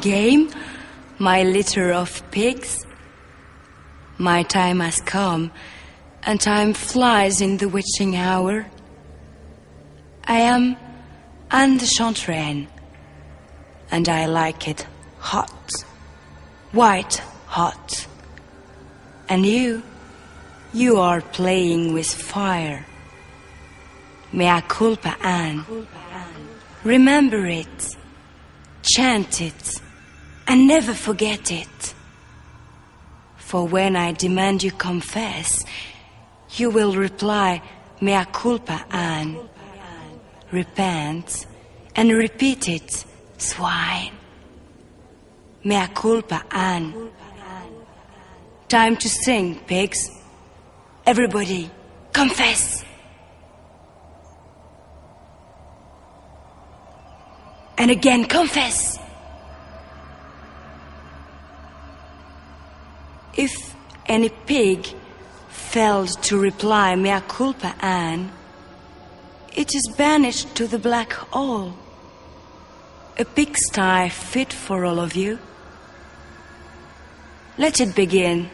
game, my litter of pigs. My time has come, and time flies in the witching hour. I am Anne de Chantraine, and I like it hot, white hot. And you are playing with fire. Mea culpa, Anne. Remember it, chant it, and never forget it. For when I demand you confess, you will reply, Mea culpa, Anne. Repent, and repeat it, swine. Mea culpa, Anne. Time to sing, pigs. Everybody, confess. And again, confess. If any pig failed to reply, Mea culpa, Anne, it is banished to the black hole. A pigsty fit for all of you. Let it begin.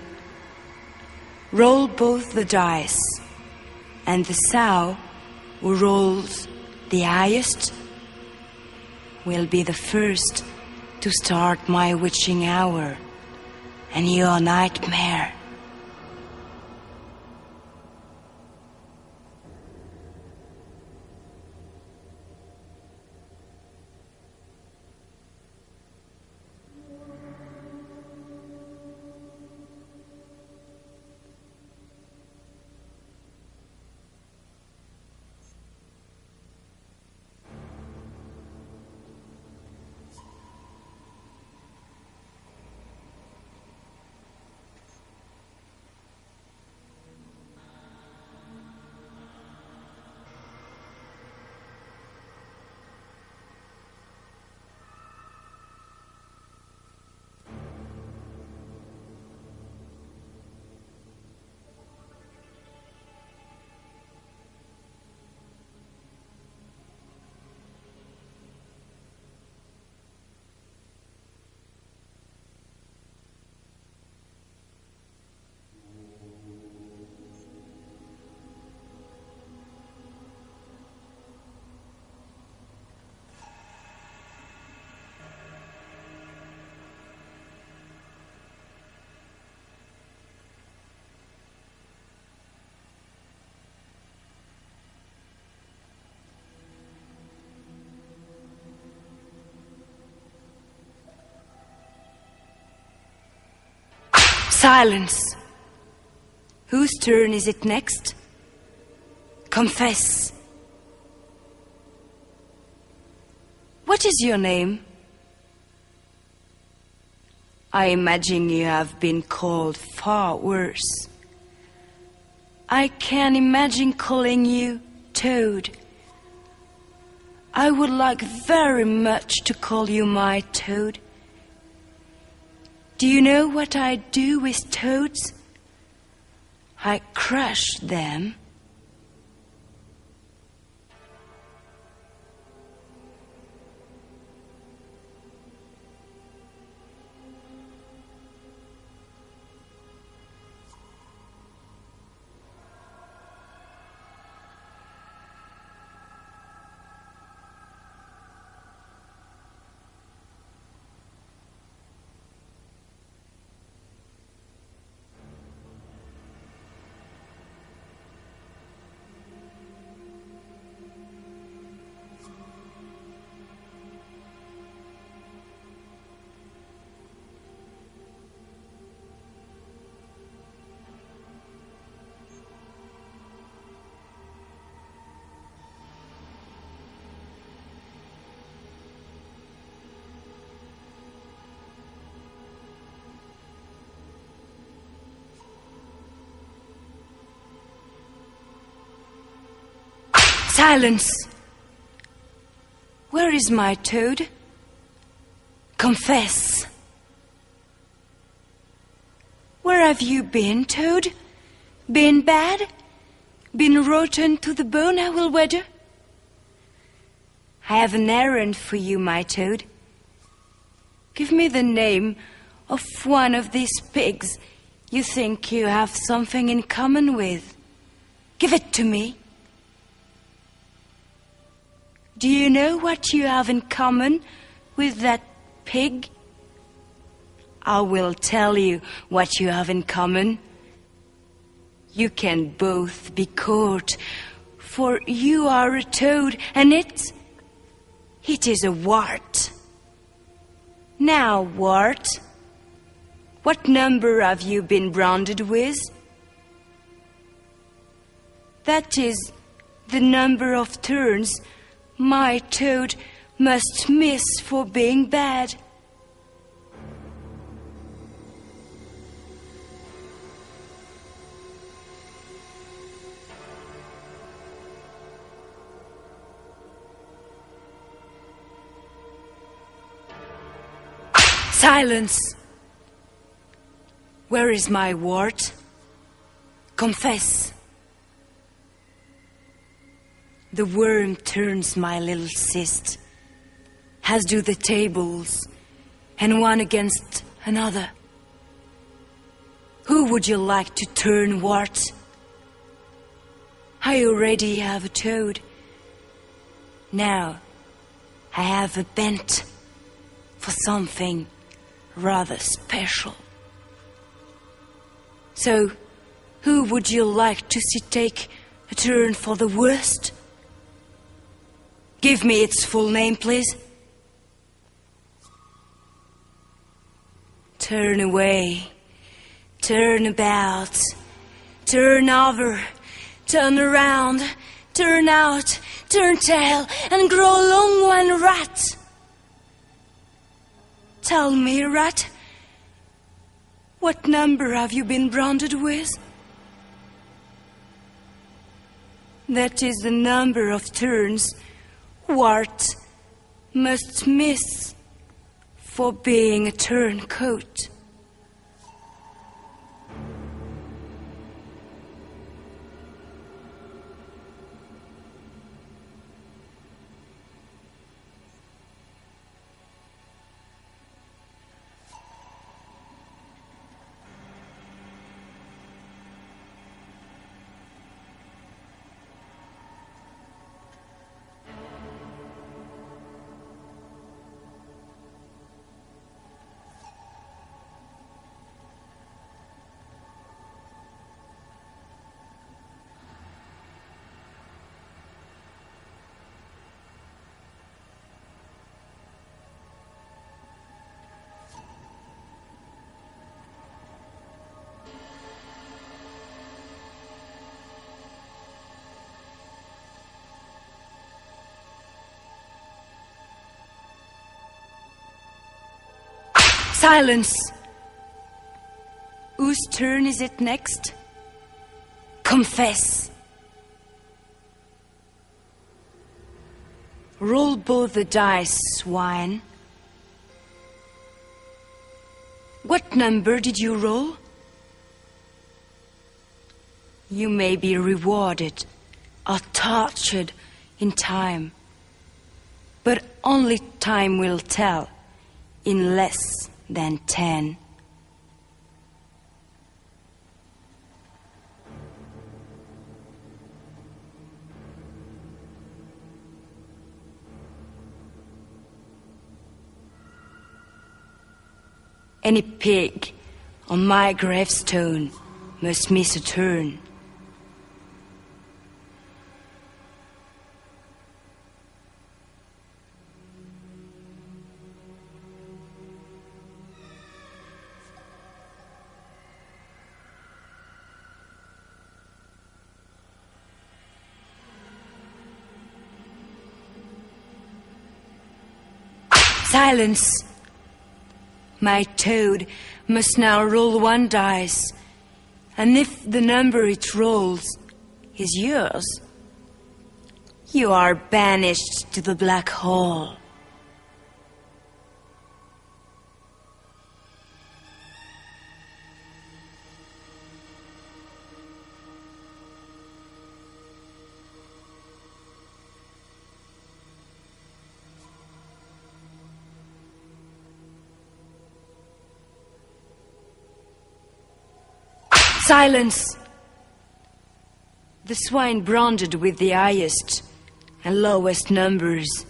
Roll both the dice, and the sow who rolls the highest will be the first to start my witching hour and your nightmare. Silence! Whose turn is it next? Confess. What is your name? I imagine you have been called far worse. I can imagine calling you Toad. I would like very much to call you my Toad. Do you know what I do with toads? I crush them. Silence! Where is my Toad? Confess! Where have you been, Toad? Been bad? Been rotten to the bone, I will wager? I have an errand for you, my Toad. Give me the name of one of these pigs you think you have something in common with. Give it to me. Do you know what you have in common with that pig? I will tell you what you have in common. You can both be caught, for you are a toad, and it is a wart. Now, wart, what number have you been branded with? That is the number of turns my toad must miss for being bad. Silence! Where is my wart? Confess. The worm turns my little cyst, as do the tables, and one against another. Who would you like to turn, wart? I already have a toad. Now I have a bent for something rather special. So, who would you like to see take a turn for the worst? Give me its full name, please. Turn away, turn about, turn over, turn around, turn out, turn tail, and grow long one, rat. Tell me, rat, what number have you been branded with? That is the number of turns wart must miss for being a turncoat. Silence! Whose turn is it next? Confess! Roll both the dice, swine. What number did you roll? You may be rewarded or tortured in time, but only time will tell in less than 10. Any pig on my gravestone must miss a turn. Silence! My toad must now roll one dice, and if the number it rolls is yours, you are banished to the black hole. Silence! The swine branded with the highest and lowest numbers.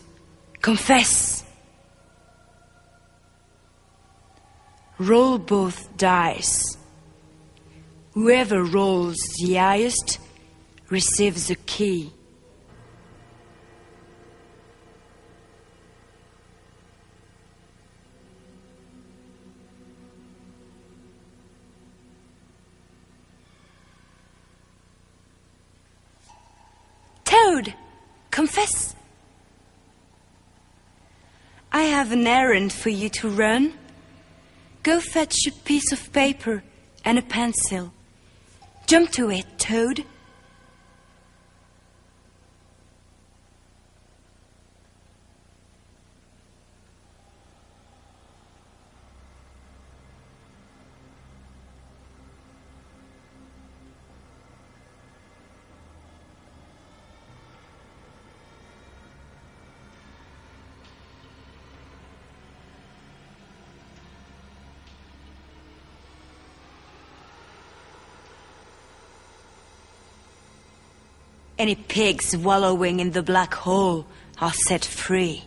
Confess! Roll both dice. Whoever rolls the highest receives a key. Toad, confess. I have an errand for you to run. Go fetch a piece of paper and a pencil. Jump to it, Toad. Any pigs wallowing in the black hole are set free.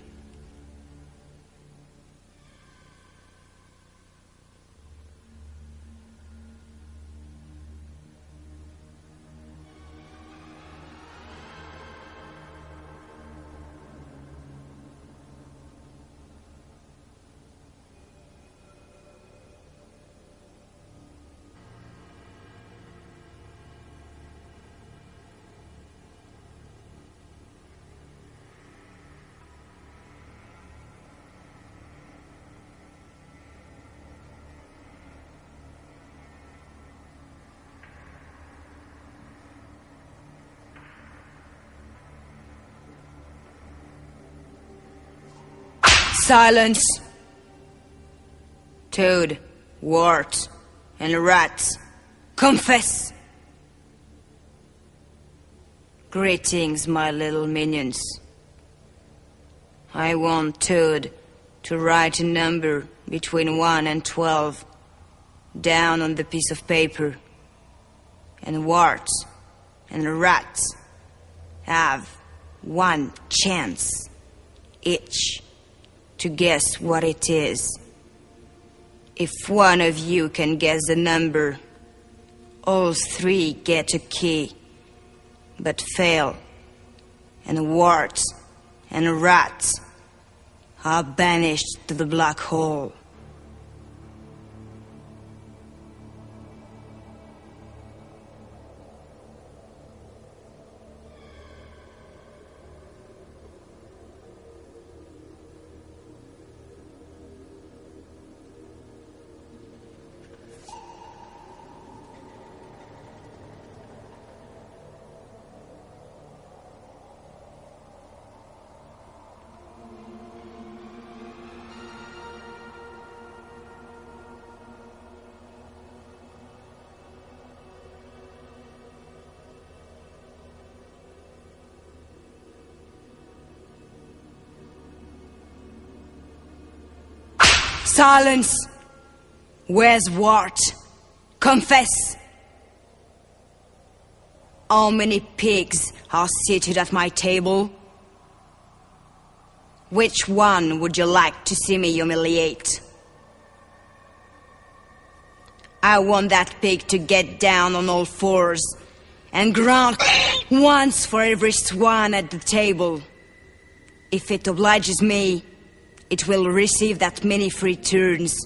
Silence! Toad, wart, and rat, confess! Greetings, my little minions. I want Toad to write a number between 1 and 12 down on the piece of paper. And wart and rat have one chance each to guess what it is. If one of you can guess the number, all three get a key, but fail, and wart and rat are banished to the black hole. Silence! Where's Wart? Confess! How many pigs are seated at my table? Which one would you like to see me humiliate? I want that pig to get down on all fours and grunt once for every swan at the table. If it obliges me, it will receive that many free turns.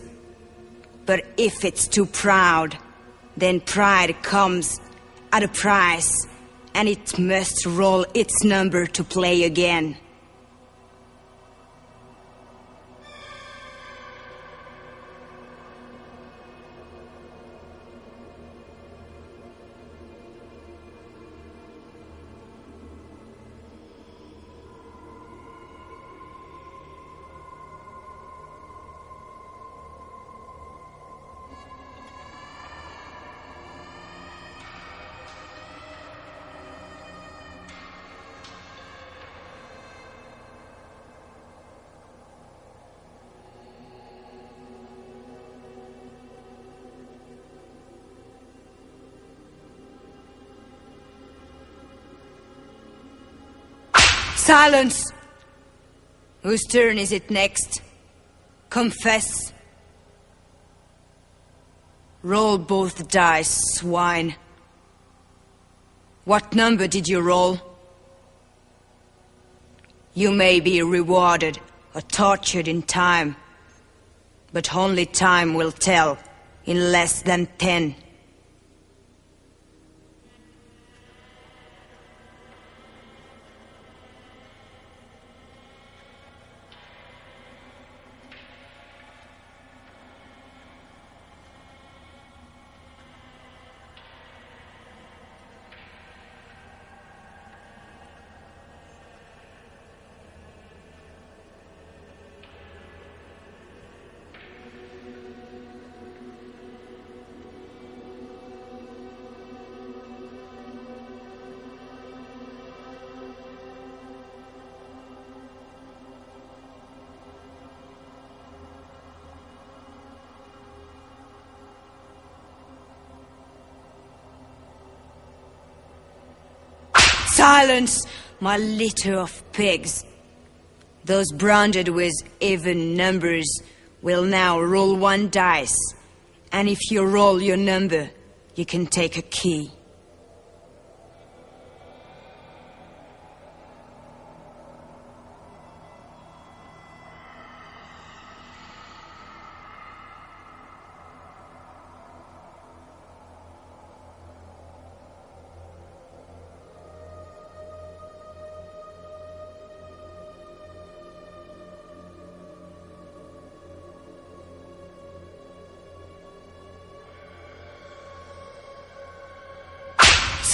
But if it's too proud, then pride comes at a price, and it must roll its number to play again. Silence! Whose turn is it next? Confess. Roll both dice, swine. What number did you roll? You may be rewarded or tortured in time, but only time will tell in less than 10. Silence, my litter of pigs. Those branded with even numbers will now roll one dice, and if you roll your number, you can take a key.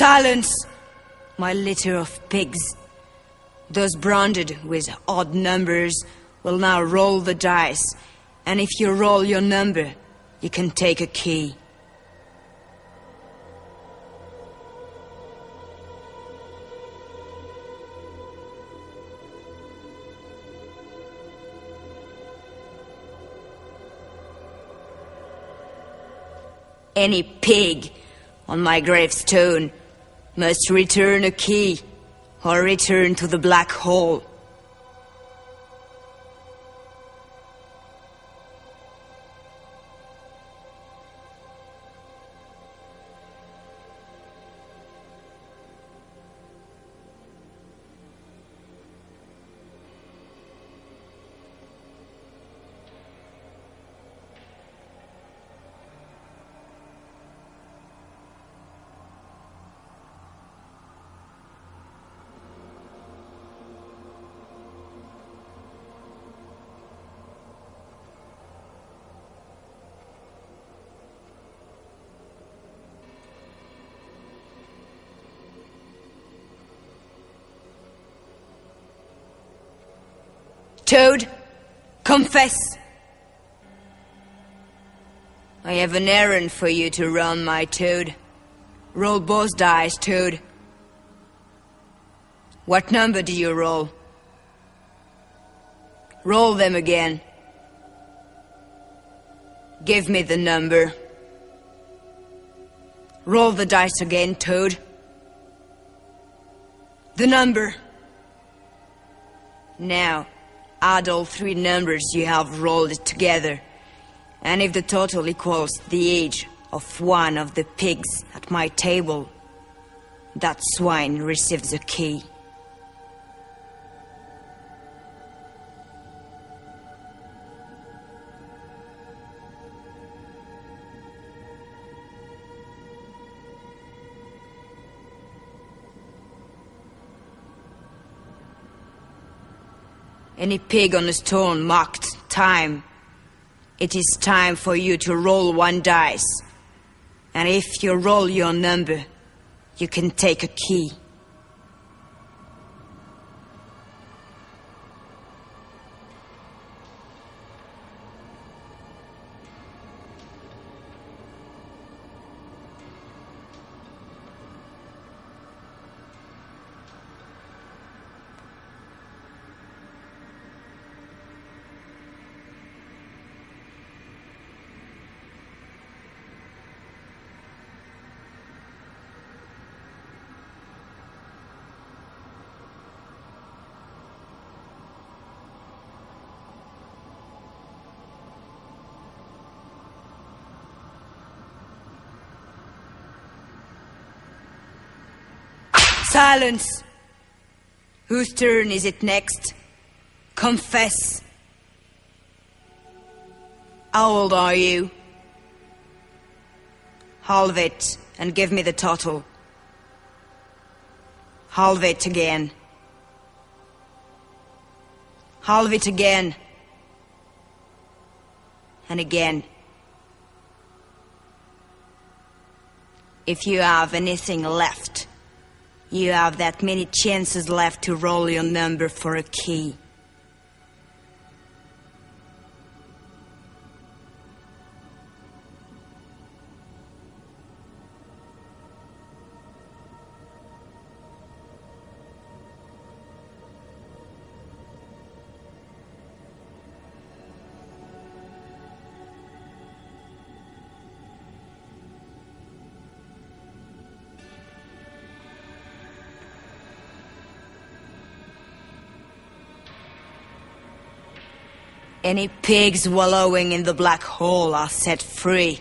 Silence, my litter of pigs. Those branded with odd numbers will now roll the dice, and if you roll your number, you can take a key. Any pig on my gravestone must return a key, or return to the black hole. Toad, confess! I have an errand for you to run, my Toad. Roll both dice, Toad. What number do you roll? Roll them again. Give me the number. Roll the dice again, Toad. The number. Now, add all three numbers you have rolled together, and if the total equals the age of one of the pigs at my table, that swine receives a key. Any pig on a stone marked time. It is time for you to roll one dice. And if you roll your number, you can take a key. Silence! Whose turn is it next? Confess. How old are you? Halve it and give me the total. Halve it again. Halve it again. And again. If you have anything left, you have that many chances left to roll your number for a key. Any pigs wallowing in the black hole are set free.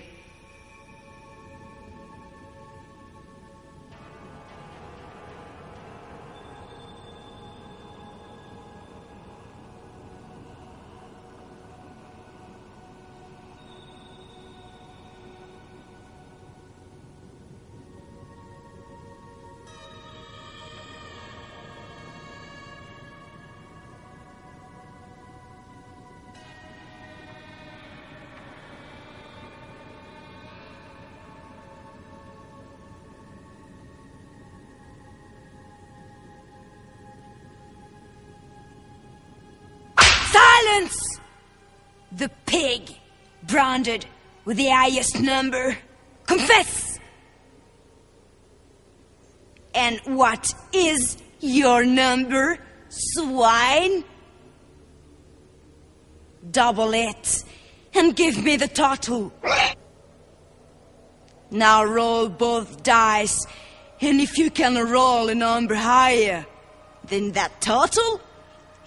Silence! The pig, branded with the highest number. Confess! And what is your number, swine? Double it and give me the total. Now roll both dice, and if you can roll a number higher than that total,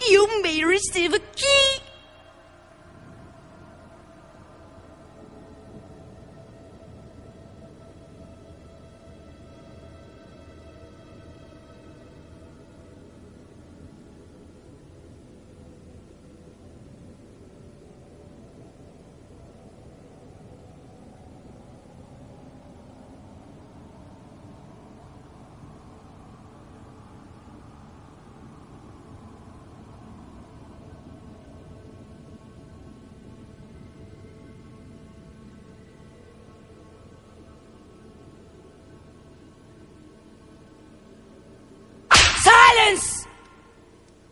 you may receive a key. Silence!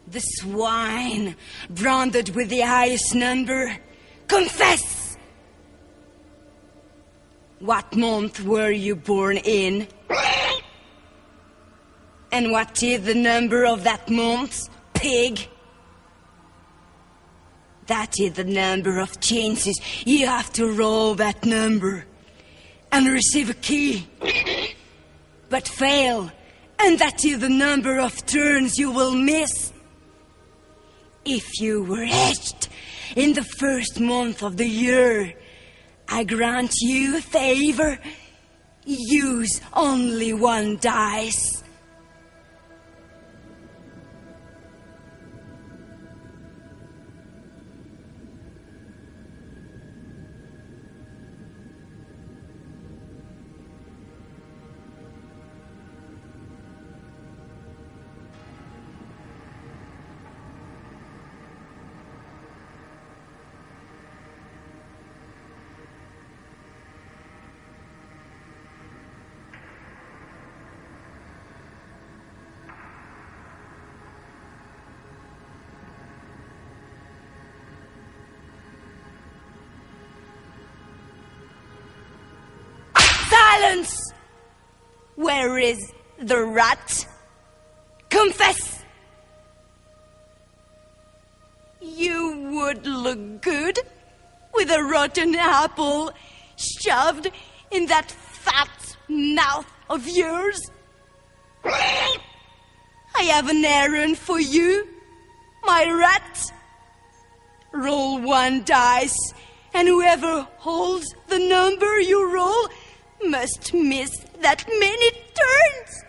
The swine, branded with the highest number. Confess! What month were you born in? And what is the number of that month, pig? That is the number of chances you have to roll that number and receive a key. But fail, and that is the number of turns you will miss. If you were hatched in the first month of the year, I grant you a favor. Use only one dice. Silence! Where is the rat? Confess! You would look good with a rotten apple shoved in that fat mouth of yours. I have an errand for you, my rat. Roll one dice, and whoever holds the number you roll must miss that many turns.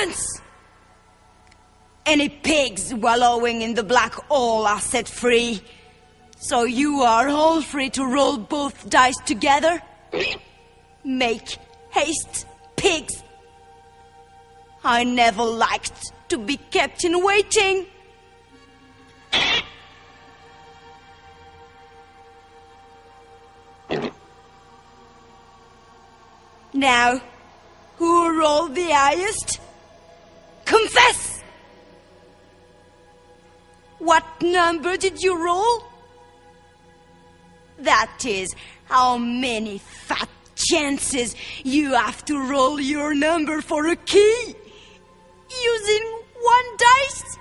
Silence! Any pigs wallowing in the black hole are set free. So you are all free to roll both dice together. Make haste, pigs. I never liked to be kept in waiting. Now, who rolled the highest? Confess! What number did you roll? That is how many fat chances you have to roll your number for a key using one dice.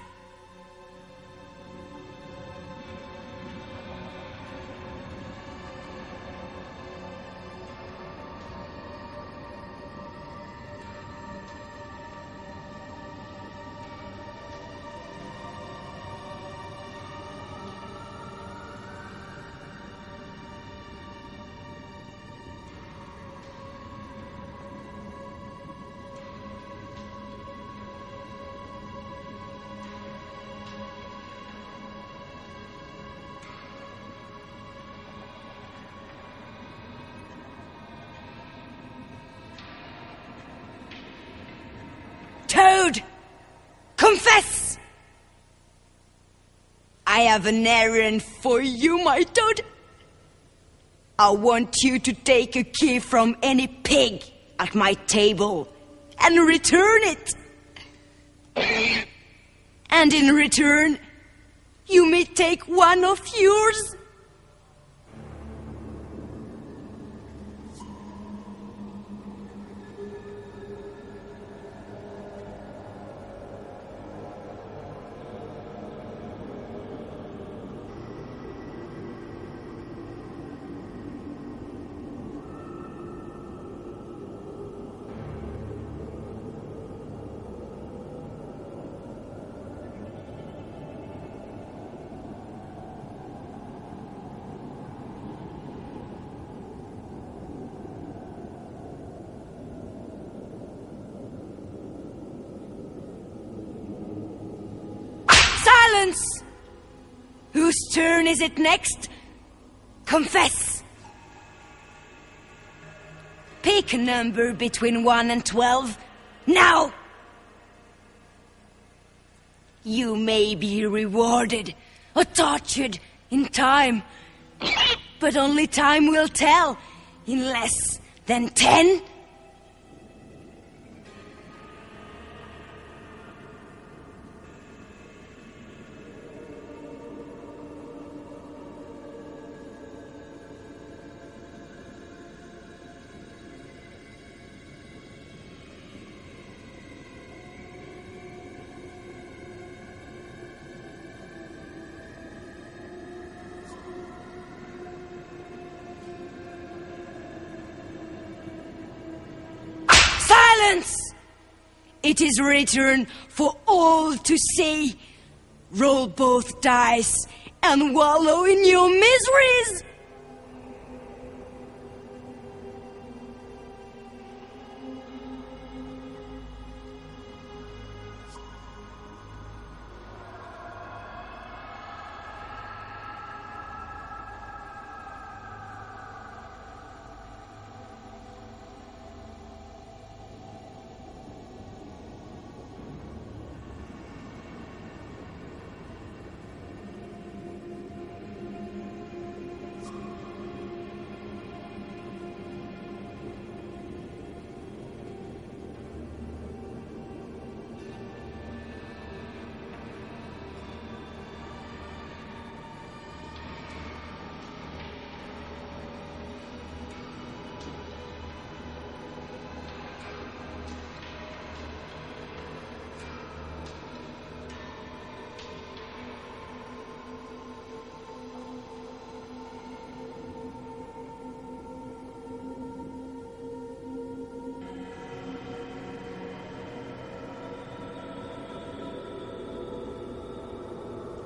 Toad! Confess! I have an errand for you, my Toad. I want you to take a key from any pig at my table and return it. And in return, you may take one of yours. Silence! Whose turn is it next? Confess! Pick a number between 1 and 12. Now! You may be rewarded or tortured in time, but only time will tell in less than 10. Silence! It is written for all to see. Roll both dice and wallow in your miseries.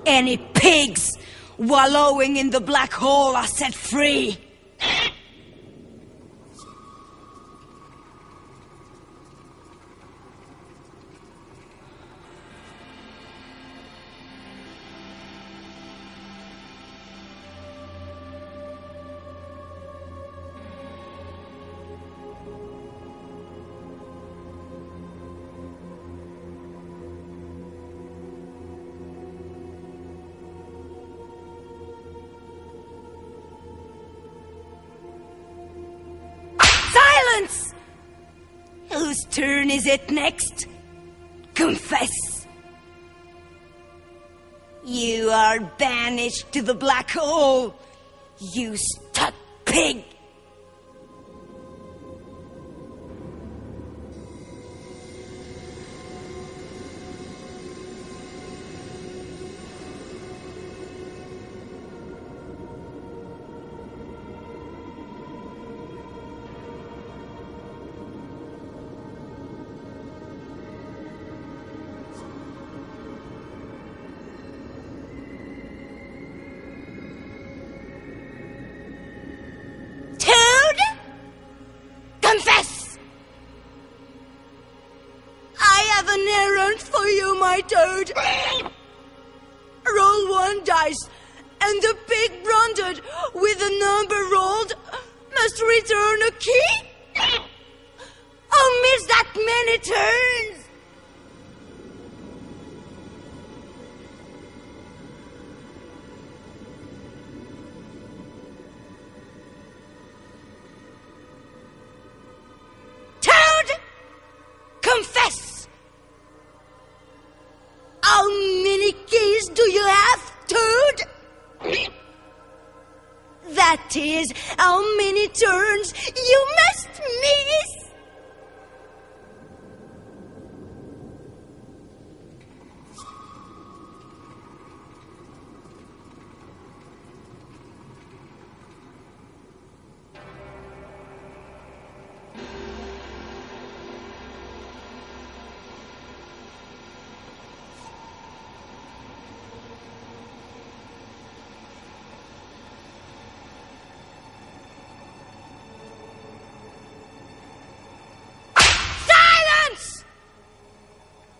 Any pigs wallowing in the black hole are set free. Silence! Whose turn is it next? Confess! You are banished to the black hole, you stuck pig! Confess! I have an errand for you, my toad. Roll 1 dice, and the pig branded with the number rolled must return a key? Oh, miss that many turns! Confess! How many keys do you have, Toad? That is, how many turns you must miss!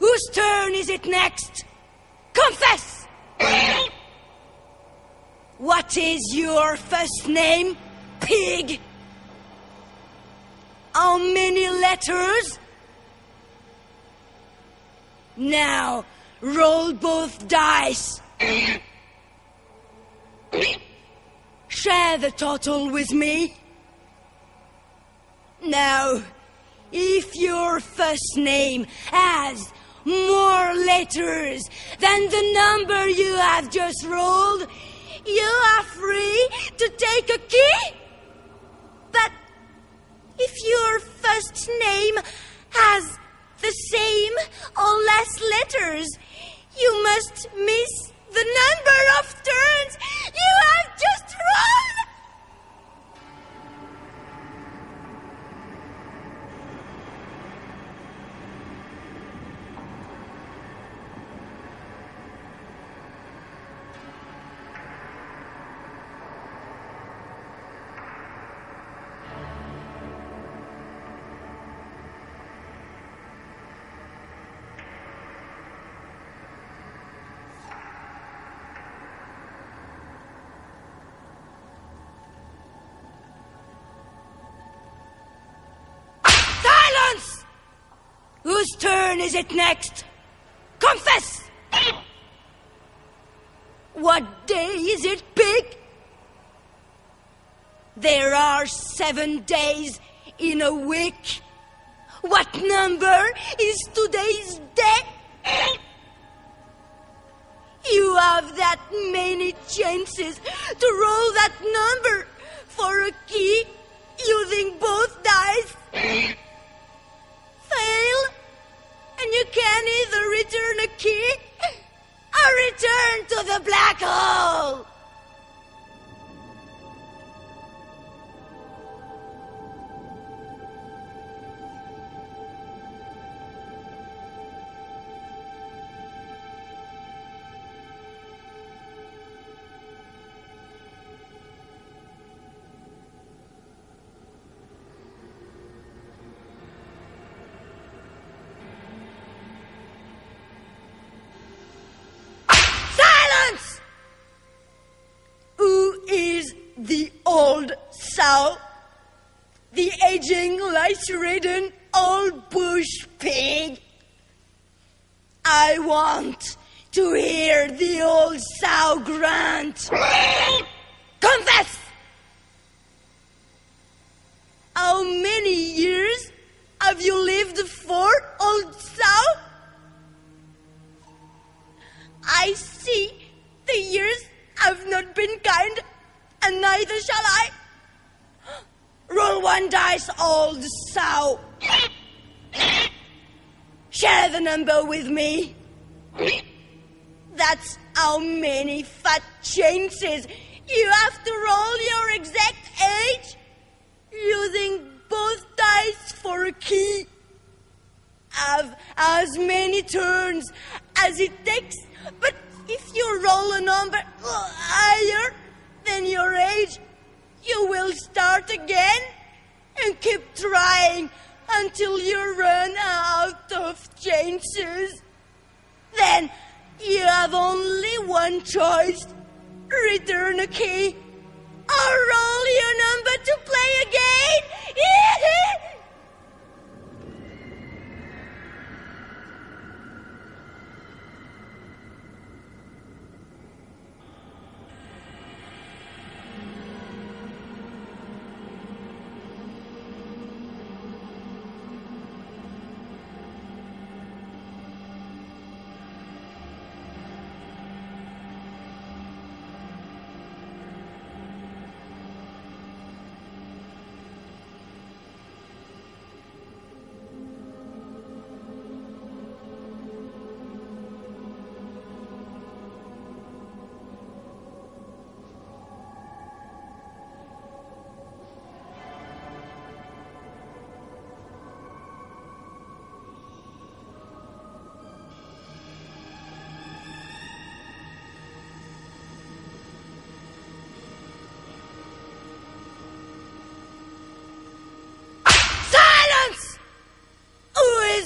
Whose turn is it next? Confess! What is your first name, pig? How many letters? Now, roll both dice. Share the total with me. Now, if your first name has more letters than the number you have just rolled, you are free to take a key. But if your first name has the same or less letters, you must miss the number of turns you have just rolled. Whose turn is it next? Confess! What day is it, pig? There are 7 days in a week. What number is today's day? You have that many chances to roll that number for a key using both dice. Fail, and you can either return a key or return to the black hole. The old sow, the aging, lice-ridden old bush pig. I want to hear the old sow grunt. Confess! How many years and neither shall I. Roll one dice, old sow. Share the number with me. That's how many fat chances you have to roll your exact age using both dice for a key. Have as many turns as it takes, but if you roll a number higher than your age, you will start again and keep trying until you run out of chances. Then you have only one choice: return a key or roll your number to play again.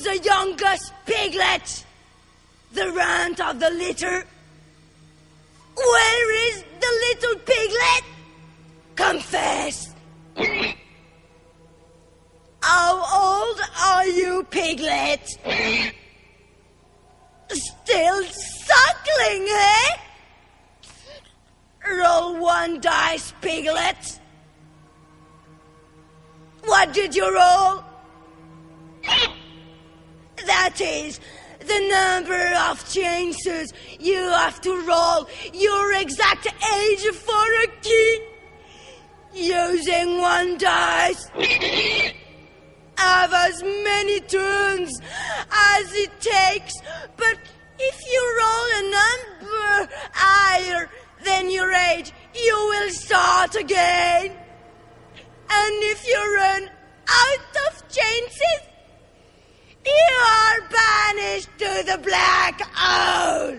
The youngest piglet, the runt of the litter. Where is the little piglet? Confess. How old are you, piglet? Still suckling, eh? Roll one dice, piglet. What did you roll? That is the number of chances you have to roll your exact age for a key. Using one dice. Have as many turns as it takes, but if you roll a number higher than your age, you will start again. And if you run out of chances, you are banished to the black hole.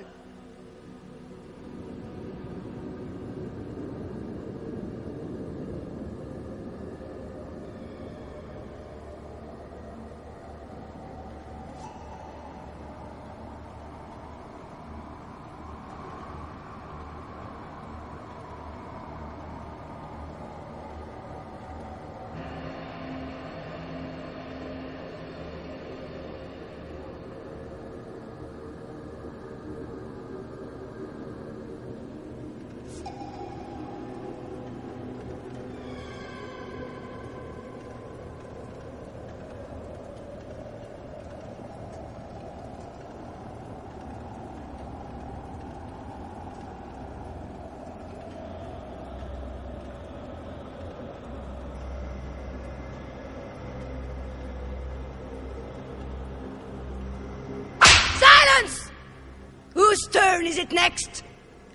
Whose turn is it next?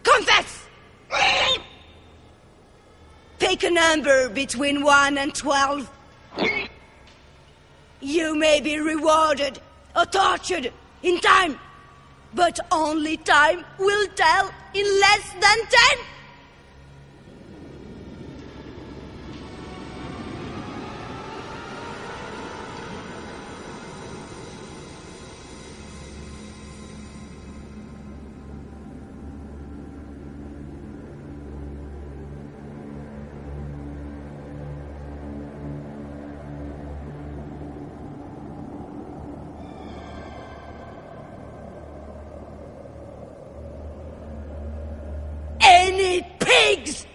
Confess! Pick a number between 1 and 12. You may be rewarded or tortured in time, but only time will tell in less than 10. Any pigs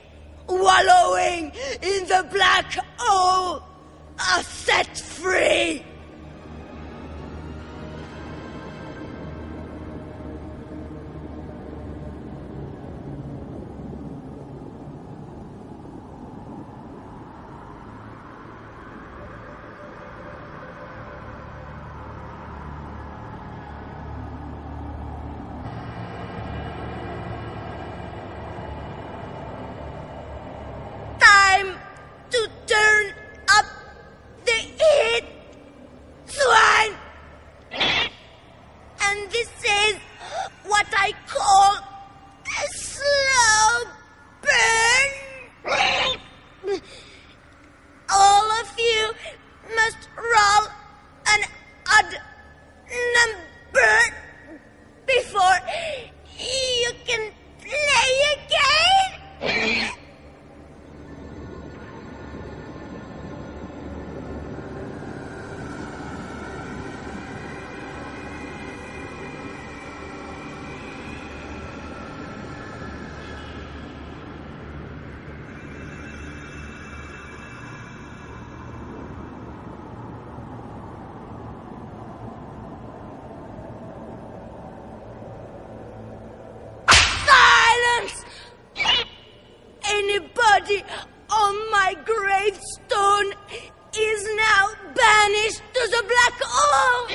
wallowing in the black hole are set free. body on my gravestone is now banished to the black hole.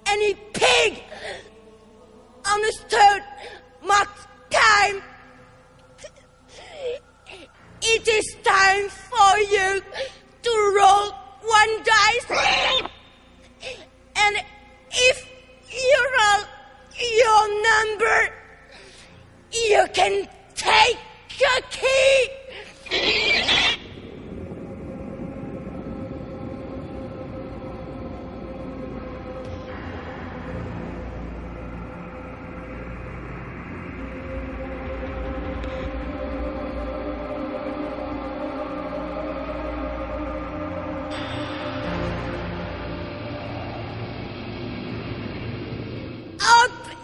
Any pig on the stone marks time. It is time for you to roll one dice. And if you roll your number, you can take a key.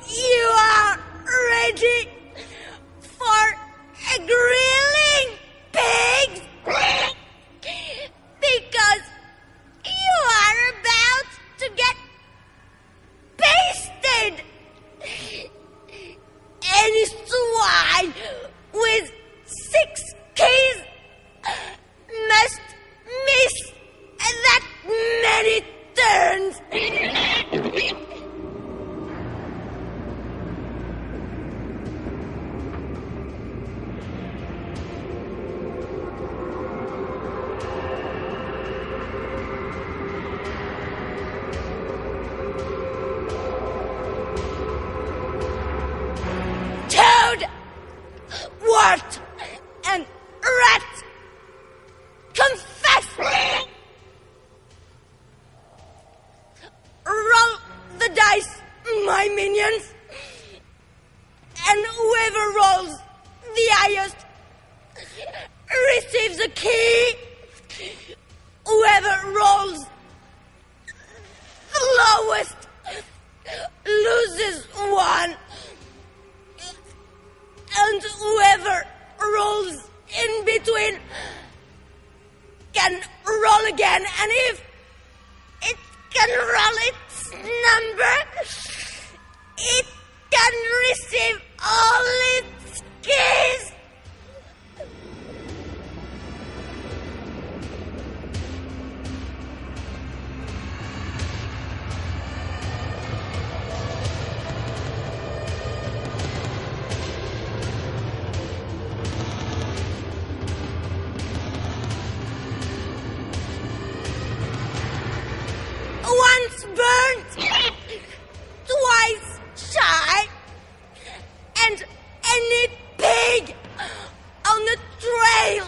You are ready for a grilling, pigs? Because you are about to get pasted. Any swine with 6 keys must miss that many turns. Wart and rat, confess! Roll the dice, my minions, and whoever rolls the highest receives a key. Whoever rolls the lowest loses one. And whoever rolls in between can roll again. And if it can roll its number, it can receive all its keys. Once burnt, twice shy, and any pig on the trail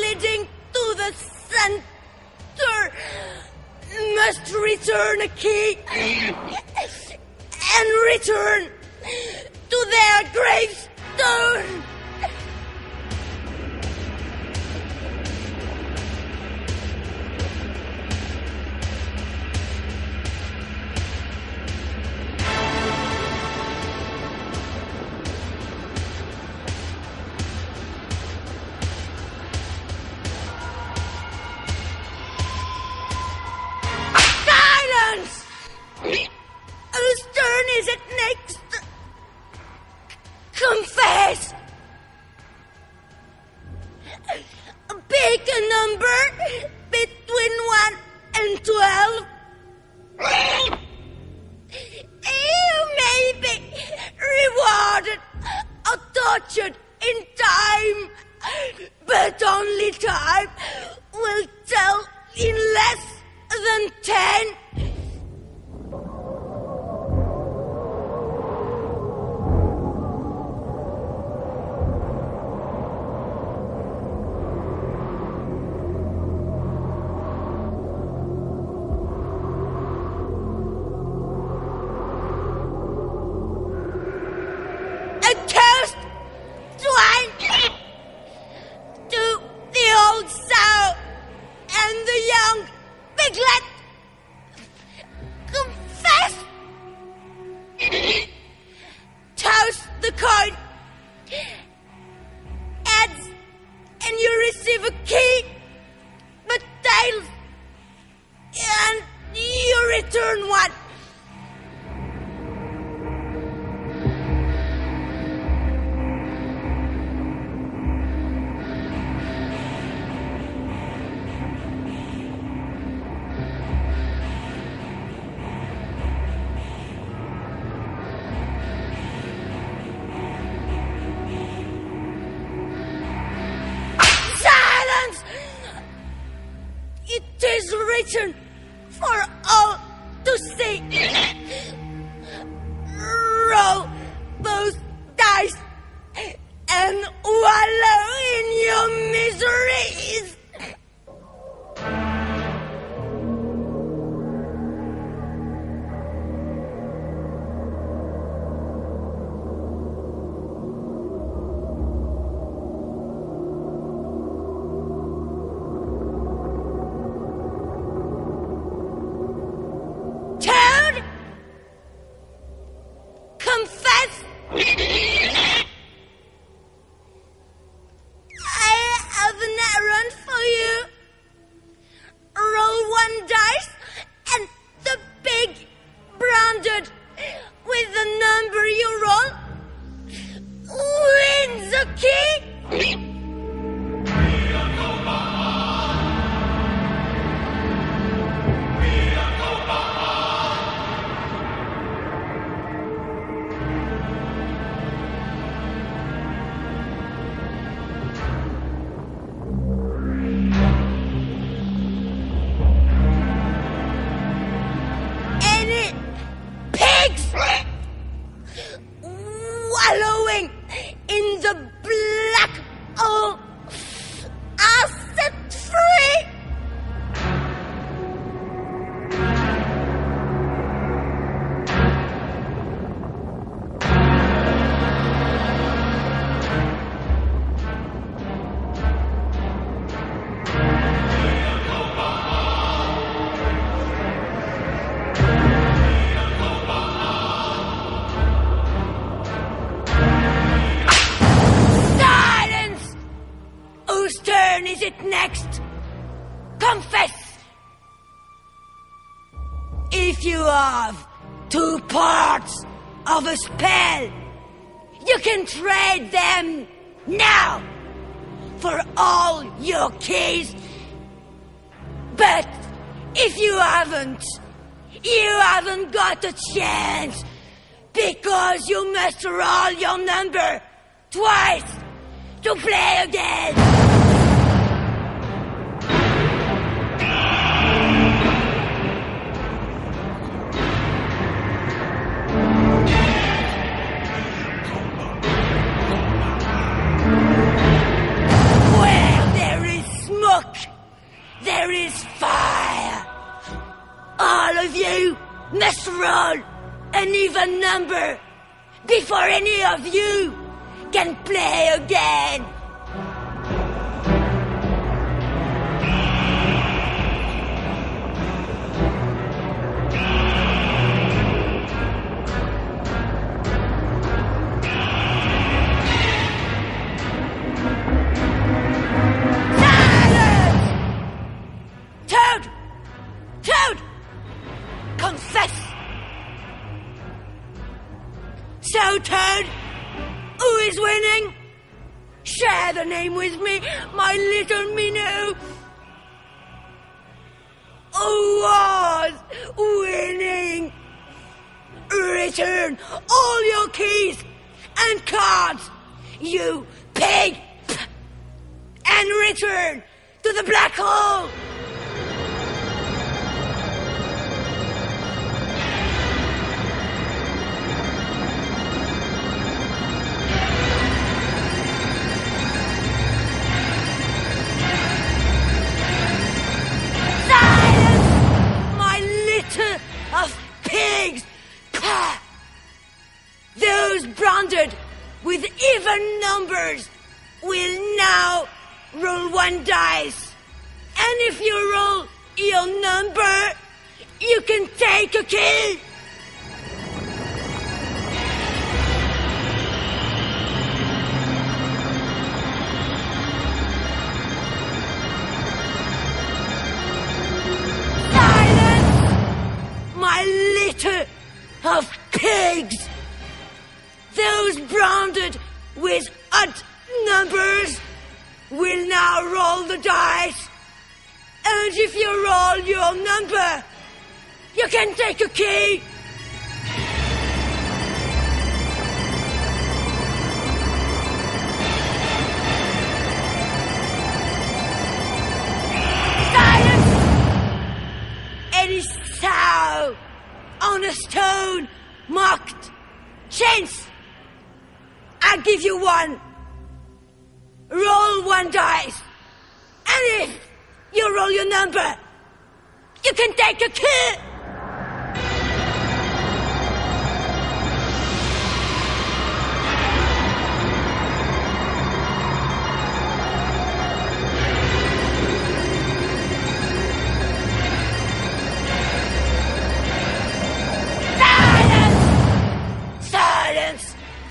leading to the center must return a key and return to their gravestone. Whose turn is it next? Confess! tortured in time, but only time will tell in less than 10. A toast, swine, to the old sow and the young piglet. Confess. Toss the coin. Heads, and you receive a key. But tails, and you return one. It is written for all to see. Roll those dice and wallow in your miseries. Toad, confess. I have an errand for you. Roll one dice, and the pig branded with the number you roll wins the key. Wallowing in the black hole are set free. Whose turn is it next? Confess! If you have 2 parts of a spell, you can trade them now for all your keys. But if you haven't got a chance, because you must roll your number twice to play again. Where there is smoke, there is fire. All of you must roll an even number before any of you can play again. Silence! Toad! Toad! Confess! So, Toad, who is winning? Share the name with me, my little minnow. Who was winning? Return all your keys and cards you pig! And return to the black hole! Of pigs! Those branded with even numbers will now roll one dice. And if you roll your number, you can take a key. My litter of pigs! Those branded with odd numbers will now roll the dice. And if you roll your number, you can take a key. Any sow on a stone marked chance. I'll give you one. Roll one dice. And if you roll your number, you can take a key.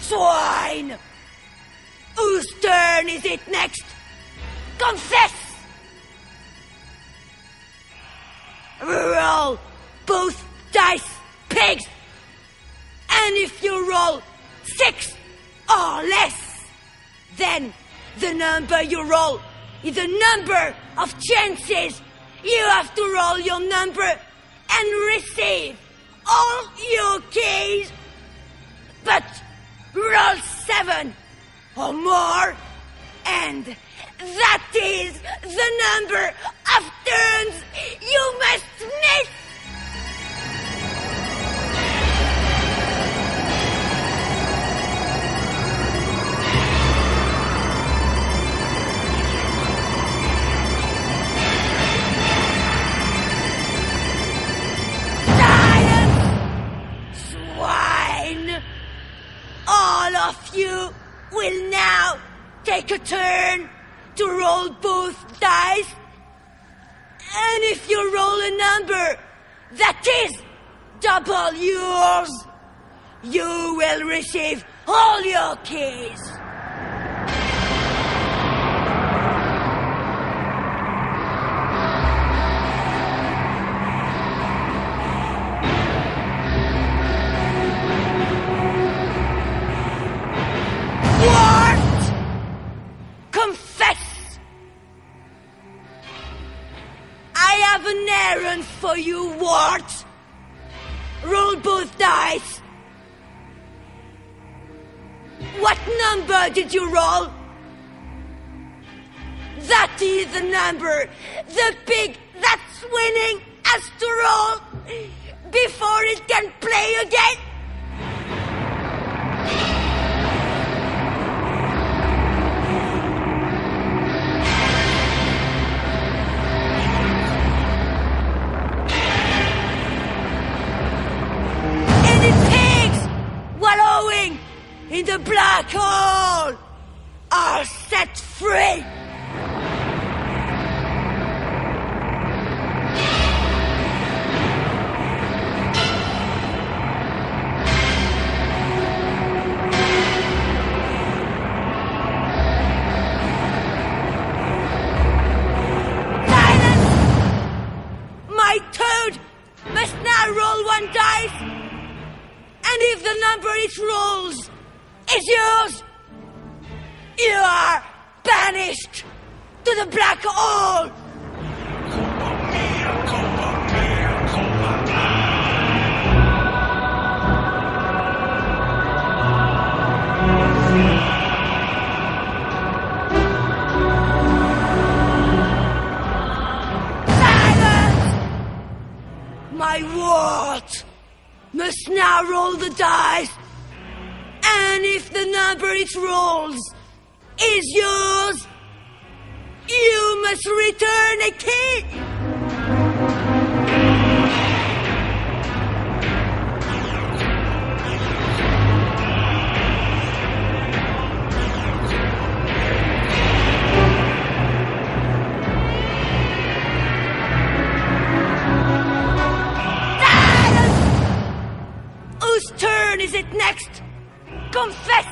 Swine! Whose turn is it next? Confess! Roll both dice, pigs! And if you roll 6 or less, then the number you roll is the number of chances you have to roll your number and receive all your keys. But roll 7 or more, and that is the number of turns you must miss. Swine! All of you will now take a turn to roll both dice. And if you roll a number that is double yours, you will receive all your keys. Confess! I have an errand for you, Wart. Roll both dice. What number did you roll? That is the number the pig that's winning has to roll before it can play again. In the black hole are set free. Silence! My toad must now roll one dice, and if the number it rolls is yours, you are banished to the black hole. must now roll the dice. And if the number it rolls is yours, you must return a key. Whose turn is it next? Confess!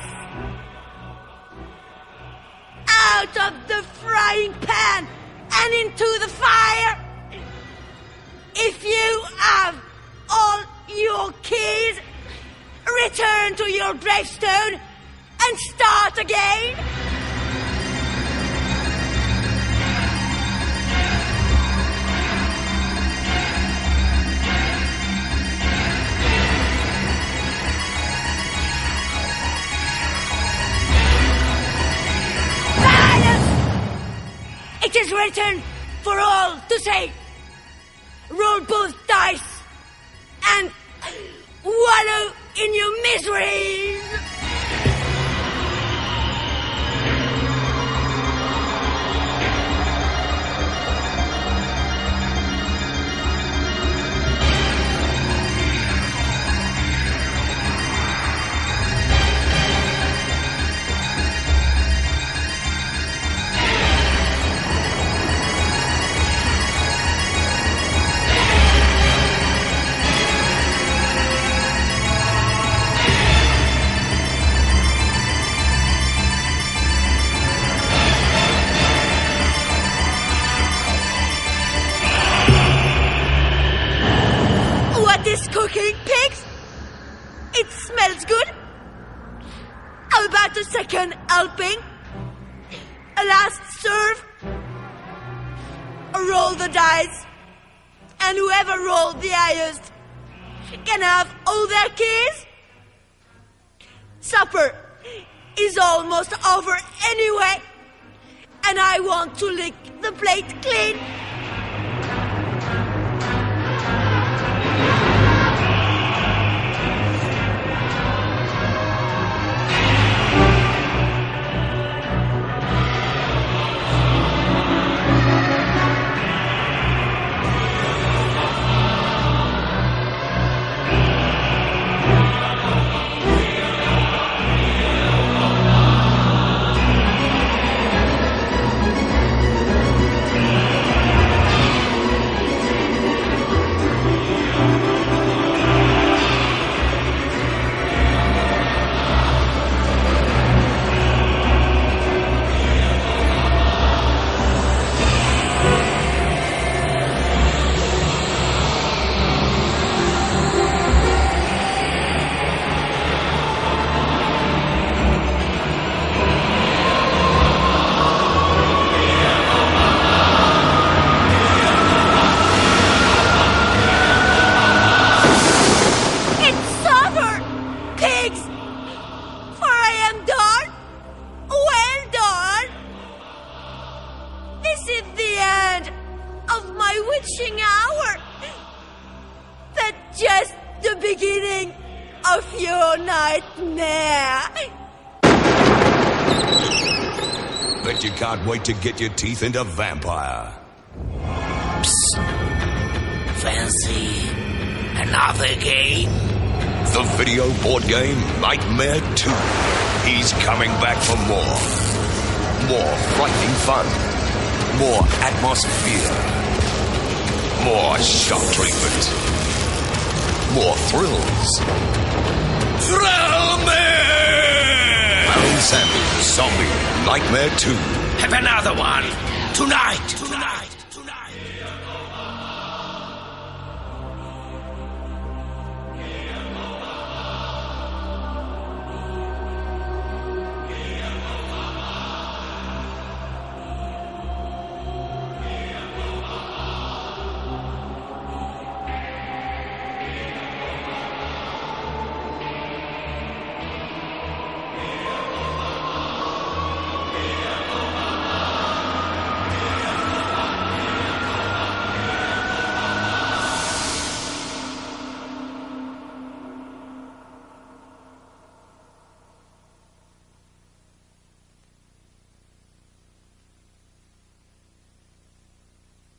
Out of the frying pan and into the fire! If you have all your keys, return to your gravestone and start again! It is written for all to say, roll both dice and wallow in your miseries. Cooking pigs? It smells good. How about a second helping? A last serve? Roll the dice, and whoever rolled the highest can have all their keys. Supper is almost over anyway, and I want to lick the plate clean. Beginning of your nightmare. Bet you can't wait to get your teeth into vampire. Psst. Fancy another game? The video board game Nightmare 2. He's coming back for more. More frightening fun. More atmosphere. More shock treatment. More thrills. Thrill me! Alan Sanders' Zombie Nightmare 2. Have another one tonight.